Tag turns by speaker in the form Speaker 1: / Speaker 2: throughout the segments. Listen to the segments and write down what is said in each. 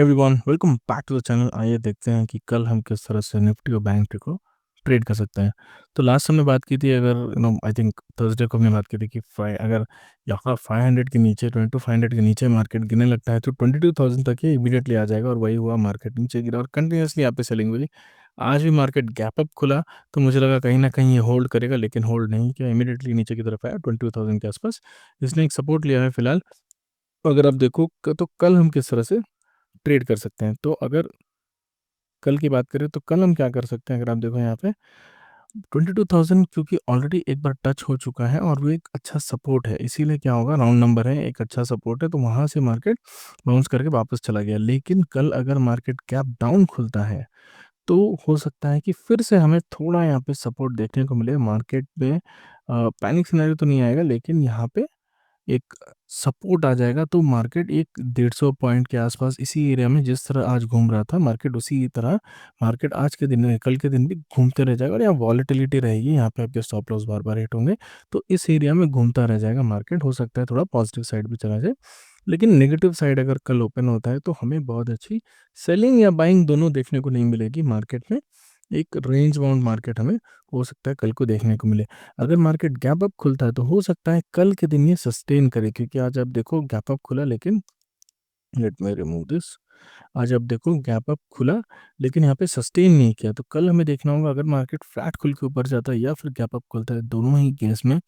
Speaker 1: Everyone welcome back to the channel. आइए देखते हैं कि कल हम किस तरह से निफ्टी और बैंक निफ्टी को ट्रेड कर सकते हैं। तो लास्ट हमने बात की थी, अगर आई थिंक थर्सडे को हमने बात की थी कि अगर यहाँ 500 के नीचे 22,500 के नीचे मार्केट गिरने लगता है तो 22,000 तक ही इमीडिएटली आ जाएगा, और वही हुआ। मार्केट नीचे गिरा और कंटिन्यूसली यहाँ पे सेलिंग हुई। आज भी मार्केट गैप अप खुला तो मुझे लगा कहीं ना कहीं ये होल्ड करेगा, लेकिन होल्ड नहीं किया, इमीडिएटली नीचे की तरफ आया 22,000 के आसपास। इसने एक सपोर्ट लिया है फिलहाल। तो अगर आप देखो तो कल हम किस तरह से ट्रेड कर सकते हैं, तो अगर कल की बात करें तो कल हम क्या कर सकते हैं। अगर आप देखो यहाँ पे 22,000 क्योंकि ऑलरेडी एक बार टच हो चुका है और वो एक अच्छा सपोर्ट है, इसीलिए क्या होगा, राउंड नंबर है, एक अच्छा सपोर्ट है, तो वहाँ से मार्केट बाउंस करके वापस चला गया। लेकिन कल अगर मार्केट गैप डाउन खुलता है तो हो सकता है कि फिर से हमें थोड़ा यहाँ पे सपोर्ट देखने को मिले मार्केट में। पैनिक सिनेरियो तो नहीं आएगा, लेकिन यहाँ पे एक सपोर्ट आ जाएगा, तो मार्केट एक 150 पॉइंट के आसपास इसी एरिया में जिस तरह आज घूम रहा था मार्केट, उसी तरह मार्केट आज के दिन कल के दिन भी घूमते रह जाएगा। और यहाँ वॉलेटिलिटी रहेगी, यहाँ पे आपके स्टॉप लॉस बार बार हिट होंगे, तो इस एरिया में घूमता रह जाएगा मार्केट। हो सकता है थोड़ा पॉजिटिव साइड भी चला जाए, लेकिन नेगेटिव साइड अगर कल ओपन होता है तो हमें बहुत अच्छी सेलिंग या बाइंग दोनों देखने को नहीं मिलेगी मार्केट में। एक रेंज बाउंड मार्केट हमें हो सकता है कल को देखने को मिले। अगर मार्केट गैप अप खुलता है तो हो सकता है कल के दिन ये सस्टेन करे, क्योंकि आज आप देखो गैप अप खुला, लेकिन लेट मी रिमूव दिस। आज आप देखो गैप अप खुला लेकिन यहाँ पे सस्टेन नहीं किया, तो कल हमें देखना होगा अगर मार्केट फ्लैट खुल के ऊपर जाता है या फिर गैप अप खुलता है, दोनों ही केस में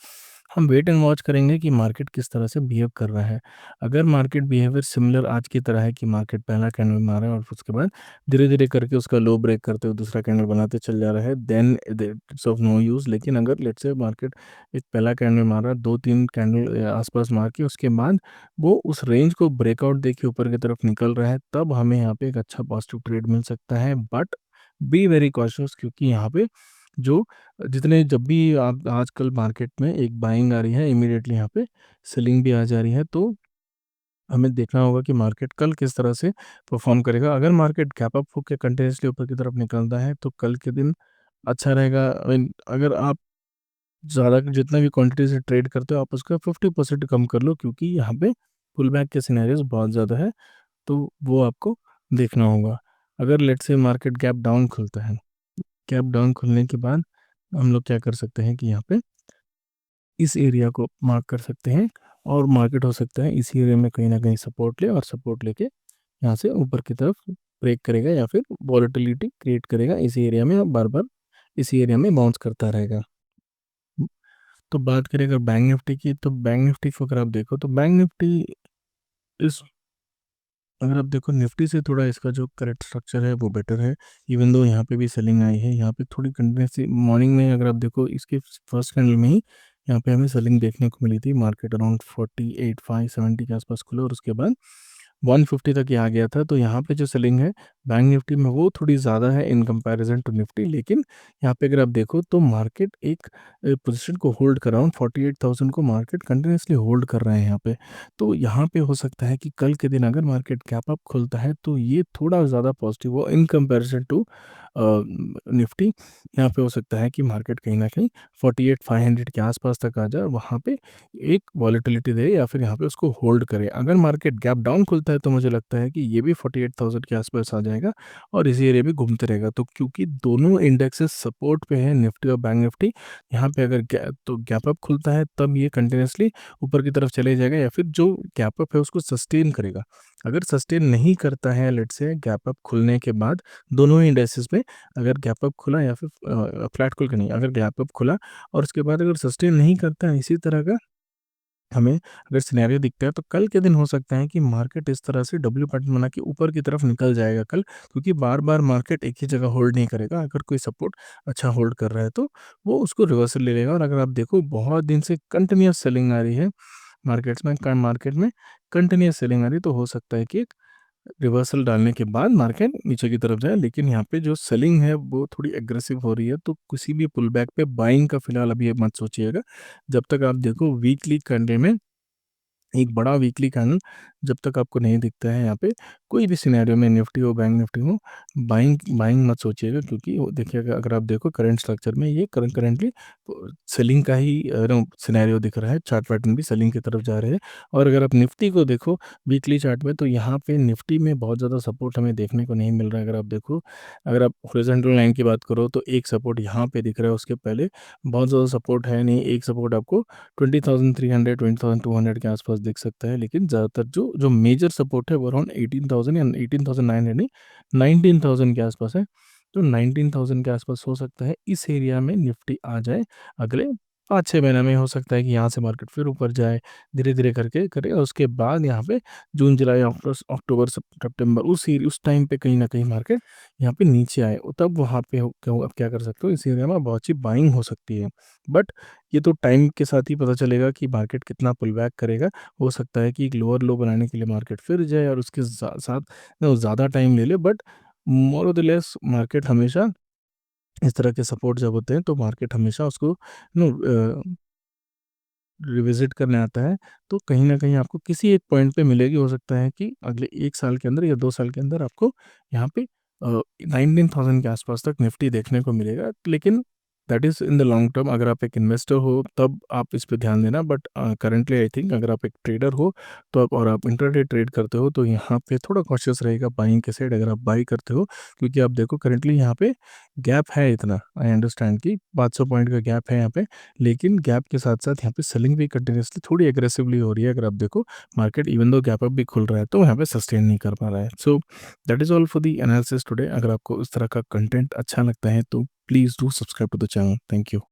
Speaker 1: हम वेट एंड वॉच करेंगे कि मार्केट किस तरह से बिहेव कर रहा है। अगर मार्केट बिहेवियर सिमिलर आज की तरह है कि मार्केट पहला कैंडल मारा है और उसके बाद धीरे धीरे करके उसका लो ब्रेक करते हुए दूसरा कैंडल बनाते चल जा रहा है, then it's of no use. लेकिन अगर लेट्स से मार्केट एक पहला कैंडल मारा, दो तीन कैंडल आसपास मार के उसके बाद वो उस रेंज को ब्रेकआउट देके ऊपर की तरफ निकल रहा है, तब हमें यहाँ पे एक अच्छा पॉजिटिव ट्रेड मिल सकता है। बट बी वेरी कॉशियस, क्योंकि यहाँ पे जो जितने जब भी आप आजकल मार्केट में एक बाइंग आ रही है, इमीडिएटली यहाँ पे सेलिंग भी आ जा रही है, तो हमें देखना होगा कि मार्केट कल किस तरह से परफॉर्म करेगा। अगर मार्केट गैप अप होकर कंटिन्यूसली ऊपर की तरफ निकलता है तो कल के दिन अच्छा रहेगा। I mean, अगर आप ज़्यादा जितना भी क्वांटिटी से ट्रेड करते हो आप उसका 50% कम कर लो, क्योंकि यहाँ पे पुल बैक के सिनेरियोज बहुत ज़्यादा है, तो वो आपको देखना होगा। अगर लेट से मार्केट गैप डाउन खुलता है, गैप डाउन खुलने के बाद हम लोग क्या कर सकते हैं कि यहाँ पे इस एरिया को मार्क कर सकते हैं, और मार्केट हो सकता है इस एरिया में कहीं ना कहीं सपोर्ट ले, और सपोर्ट लेके यहाँ से ऊपर की तरफ ब्रेक करेगा या फिर वॉलेटिलिटी क्रिएट करेगा इस एरिया में, और बार बार इसी एरिया में बाउंस करता रहेगा। तो बात करें अगर बैंक निफ्टी की, तो बैंक निफ्टी को अगर आप देखो तो बैंक निफ्टी इस अगर आप देखो निफ्टी से थोड़ा इसका जो करेक्ट स्ट्रक्चर है वो बेटर है। इवन दो यहाँ पे भी सेलिंग आई है, यहाँ पे थोड़ी कंटिन्यूसली मॉर्निंग में अगर आप देखो इसके फर्स्ट कैंडल में ही यहाँ पे हमें सेलिंग देखने को मिली थी। मार्केट अराउंड 48,570 के आसपास खुला और उसके बाद 150 तक ये आ गया था। तो यहाँ पे जो सेलिंग है बैंक निफ्टी में वो थोड़ी ज़्यादा है इन कंपैरिजन टू निफ्टी, लेकिन यहाँ पे अगर आप देखो तो मार्केट एक पोजीशन को होल्ड कर रहा हूँ, 48,000 को मार्केट कंटिन्यूसली होल्ड कर रहे हैं यहाँ पे। तो यहाँ पे हो सकता है कि कल के दिन अगर मार्केट गैप अप खुलता है तो ये थोड़ा ज़्यादा पॉजिटिव हो इन कंपैरिजन टू निफ्टी। यहाँ पे हो सकता है कि मार्केट कहीं ना कहीं 48,500 के आसपास तक आ जाए और वहाँ पे एक वॉलेटिलिटी दे या फिर यहाँ पे उसको होल्ड करे। अगर मार्केट गैप डाउन खुलता है तो मुझे लगता है कि ये भी 48,000 के आसपास आ जाएगा और इसी एरिया में घूमते रहेगा। तो क्योंकि दोनों इंडेक्सेस सपोर्ट पे है, निफ्टी और बैंक निफ्टी, यहाँ पे अगर गैप अप खुलता है तब ये कंटिन्यूसली ऊपर की तरफ चले जाएगा या फिर जो गैप अप है उसको सस्टेन करेगा। अगर सस्टेन नहीं करता है लेट से गैप अप खुलने के बाद दोनों ही इंडेक्सेस में, अगर गैप अप खुला या फिर फ्लैट खुल के नहीं, अगर गैप अप खुला और उसके बाद अगर सस्टेन नहीं करता है इसी तरह का हमें अगर सिनेरियो दिखता है, तो कल के दिन हो सकता है कि मार्केट इस तरह से डब्ल्यू पैटर्न बना के ऊपर की तरफ निकल जाएगा कल, क्योंकि बार बार मार्केट एक ही जगह होल्ड नहीं करेगा। अगर कोई सपोर्ट अच्छा होल्ड कर रहा है तो वो उसको रिवर्सल ले लेगा। और अगर आप देखो बहुत दिन से कंटिन्यूस सेलिंग आ रही है मार्केट में कंटिन्यूस सेलिंग आ रही है, तो हो सकता है कि एक रिवर्सल डालने के बाद मार्केट नीचे की तरफ जाए। लेकिन यहाँ पे जो सेलिंग है वो थोड़ी एग्रेसिव हो रही है, तो किसी भी पुल बैक पे बाइंग का फिलहाल अभी मत सोचिएगा। जब तक आप देखो वीकली कैंडल में एक बड़ा वीकली कैंडल जब तक आपको नहीं दिखता है यहाँ पे, कोई भी सिनेरियो में निफ्टी हो बैंक निफ्टी हो, बाइंग बाइंग मत सोचिएगा, क्योंकि वो देखिएगा अगर आप देखो करंट स्ट्रक्चर में ये करेंटली सेलिंग का ही सिनेरियो दिख रहा है, चार्ट पैटर्न भी सेलिंग की तरफ जा रहे हैं। और अगर आप निफ्टी को देखो वीकली चार्ट में, तो यहाँ पे निफ्टी में बहुत ज़्यादा सपोर्ट हमें देखने को नहीं मिल रहा है। अगर आप देखो, अगर आप हॉरिजॉन्टल लाइन की बात करो तो एक सपोर्ट यहाँ पे दिख रहा है, उसके पहले बहुत ज़्यादा सपोर्ट है नहीं। एक सपोर्ट आपको 20,300 20,200 के आसपास दिख सकता है, लेकिन ज़्यादातर जो जो मेजर सपोर्ट है वो अराउंड 18,000 या 18,900 नहीं, 19,000 के आसपास है। तो 19,000 के आसपास हो सकता है इस एरिया में निफ्टी आ जाए अगले 5-6 महीने में। हो सकता है कि यहाँ से मार्केट फिर ऊपर जाए, धीरे धीरे करके करे, और उसके बाद यहाँ पे जून जुलाई अक्टूबर सितंबर उस टाइम पे कहीं ना कहीं मार्केट यहाँ पे नीचे आए, तब वहाँ पे आप क्या कर सकते हो, इस एरिया में बहुत सी बाइंग हो सकती है। बट ये तो टाइम के साथ ही पता चलेगा कि मार्केट कितना पुल बैक करेगा। हो सकता है कि एक लोअर लो बनाने के लिए मार्केट फिर जाए और उसके साथ ज़्यादा टाइम ले ले, बट मोर और लेस मार्केट हमेशा इस तरह के सपोर्ट जब होते हैं तो मार्केट हमेशा उसको नो रिविजिट करने आता है। तो कहीं न कहीं आपको किसी एक पॉइंट पे मिलेगी। हो सकता है कि अगले 1 साल के अंदर या 2 साल के अंदर आपको यहाँ पे 19,000 के आसपास तक निफ्टी देखने को मिलेगा। लेकिन that is in the long term. अगर आप एक इन्वेस्टर हो तब आप इस पे ध्यान देना, बट करंटली आई थिंक अगर आप एक ट्रेडर हो तो आप इंट्राडे ट्रेड करते हो तो यहाँ पे थोड़ा कॉशियस रहेगा बाइंग के साइड, अगर आप बाई करते हो। क्योंकि आप देखो करंटली यहाँ पे गैप है इतना, आई अंडरस्टैंड कि 500 पॉइंट का गैप है यहाँ पे, लेकिन गैप के साथ-साथ यहाँ पे सेलिंग भी कंटिन्यूअसली थोड़ी एग्रेसिवली हो रही है। अगर आप देखो market even though gap up भी खुल रहा है तो यहाँ पे सस्टेन नहीं कर पा रहा है। So that is all for the analysis today. अगर आपको इस तरह का कंटेंट अच्छा लगता है तो please do subscribe to the channel. Thank you.